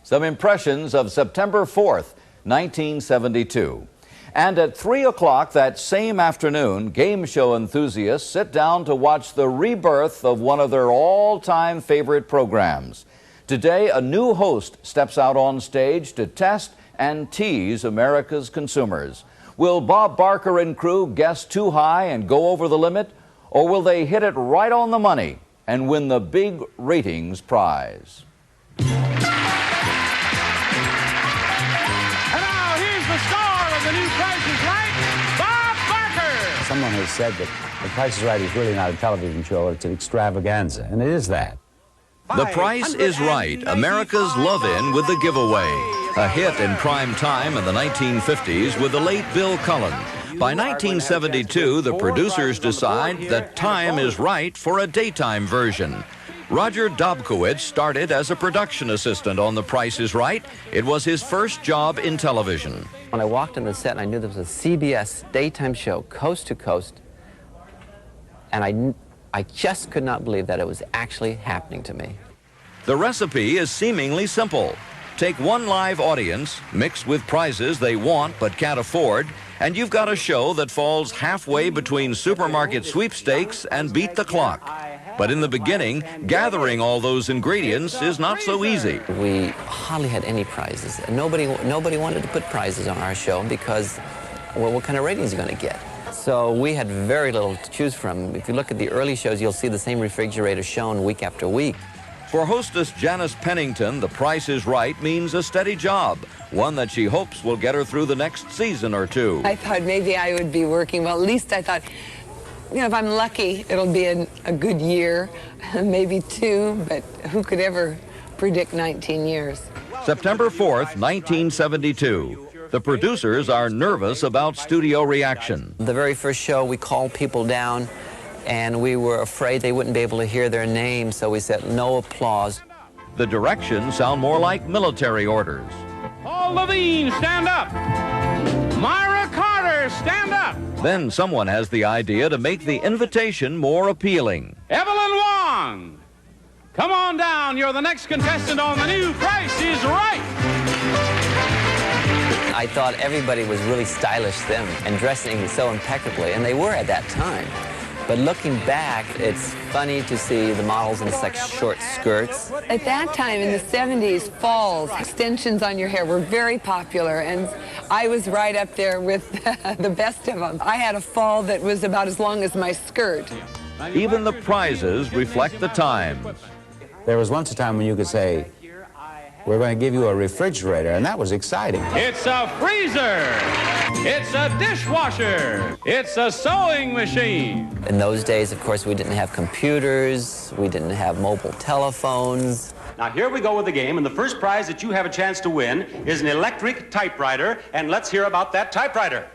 Some impressions of September 4th, 1972. And at 3 o'clock that same afternoon, game show enthusiasts sit down to watch the rebirth of one of their all-time favorite programs. Today, a new host steps out on stage to test and tease America's consumers. Will Bob Barker and crew guess too high and go over the limit? Or will they hit it right on the money and win the big ratings prize? And now here's the star of the new Price is Right, Bob Barker. Someone has said that The Price is Right is really not a television show, it's an extravaganza, and it is that. The Price is Right, America's love-in with the giveaway. A hit in prime time in the 1950s with the late Bill Cullen. By 1972, the producers decide that time is right for a daytime version. Roger Dobkowitz started as a production assistant on The Price is Right. It was his first job in television. When I walked on the set, I knew there was a CBS daytime show, coast to coast, and I just could not believe that it was actually happening to me. The recipe is seemingly simple. Take one live audience, mixed with prizes they want but can't afford, and you've got a show that falls halfway between supermarket sweepstakes and beat the clock. But in the beginning, gathering all those ingredients is not so easy. We hardly had any prizes. Nobody wanted to put prizes on our show because, well, what kind of ratings are you going to get? So we had very little to choose from. If you look at the early shows, you'll see the same refrigerator shown week after week. For hostess Janice Pennington, The Price is Right means a steady job, one that she hopes will get her through the next season or two. I thought maybe I would be working, well, at least I thought, you know, if I'm lucky, it'll be a good year, maybe two, but who could ever predict 19 years? September 4th, 1972. The producers are nervous about studio reaction. The very first show, we called people down, and we were afraid they wouldn't be able to hear their names, so we said no applause. The directions sound more like military orders. Paul Levine, stand up. Myra Carter, stand up. Then someone has the idea to make the invitation more appealing. Evelyn Wong, come on down. You're the next contestant on the new Price is Right. I thought everybody was really stylish then and dressing so impeccably, and they were at that time. But looking back, it's funny to see the models in such short skirts. At that time, in the 70s, falls, extensions on your hair were very popular, and I was right up there with the best of them. I had a fall that was about as long as my skirt. Even the prizes reflect the times. There was once a time when you could say, we're going to give you a refrigerator, and that was exciting. It's a freezer. It's a dishwasher. It's a sewing machine. In those days, of course, we didn't have computers, we didn't have mobile telephones. Now here we go with the game, and the first prize that you have a chance to win is an electric typewriter, and let's hear about that typewriter.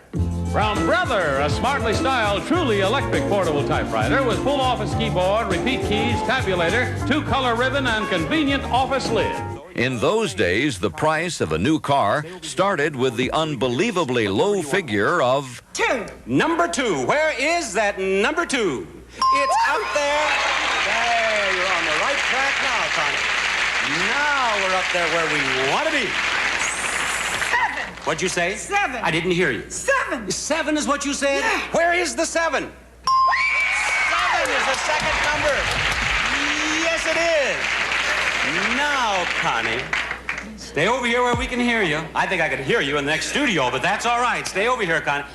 From Brother, a smartly styled, truly electric portable typewriter with full office keyboard, repeat keys, tabulator, two-color ribbon, and convenient office lid. In those days, the price of a new car started with the unbelievably low figure of Number two. Where is that number two? It's out there. There, you're on the right track now, Connie. Now we're up there where we want to be. 7. What'd you say? 7. I didn't hear you. 7. 7 is what you said? Yeah. Where is the 7? 7 is the second number. Yes, it is. Now, Connie, stay over here where we can hear you. I think I could hear you in the next studio, but that's all right. Stay over here, Connie.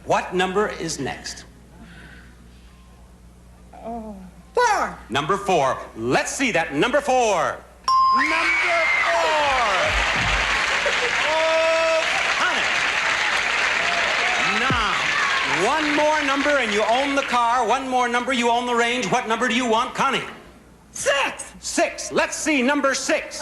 What number is next? 4. Number 4. Let's see that. Number 4. Number 4. Oh, Connie. Now, one more number and you own the car. One more number, you own the range. What number do you want, Connie? 6. 6. Let's see number 6.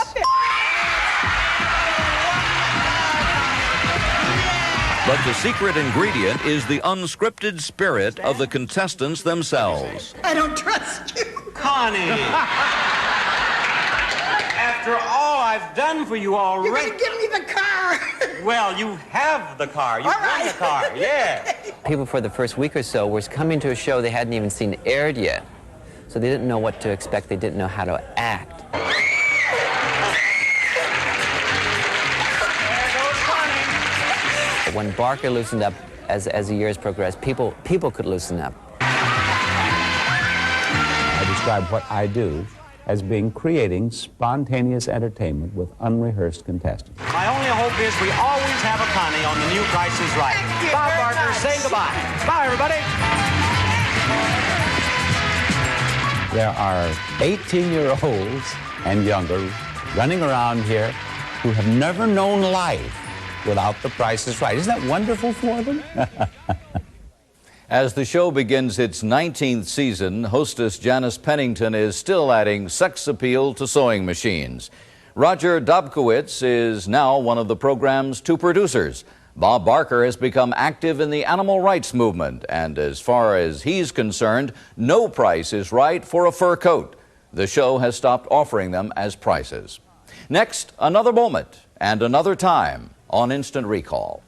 But the secret ingredient is the unscripted spirit of the contestants themselves. I don't trust you. Connie! After all I've done for you already... You're going to give me the car. Well, you have the car. You All won right. the car, yeah. People for the first week or so were coming to a show they hadn't even seen aired yet. So they didn't know what to expect. They didn't know how to act. when Barker loosened up as the years progressed, people could loosen up. I describe what I do as being creating spontaneous entertainment with unrehearsed contestants. My only hope is we always have a Connie on The New Price is Right. Bob Barker saying goodbye. Bye, everybody. There are 18-year-olds and younger running around here who have never known life without The Price is Right. Isn't that wonderful for them? As the show begins its 19th season, hostess Janice Pennington is still adding sex appeal to sewing machines. Roger Dobkowitz is now one of the program's two producers. Bob Barker has become active in the animal rights movement, and as far as he's concerned, no price is right for a fur coat. The show has stopped offering them as prizes. Next, another moment and another time on Instant Recall.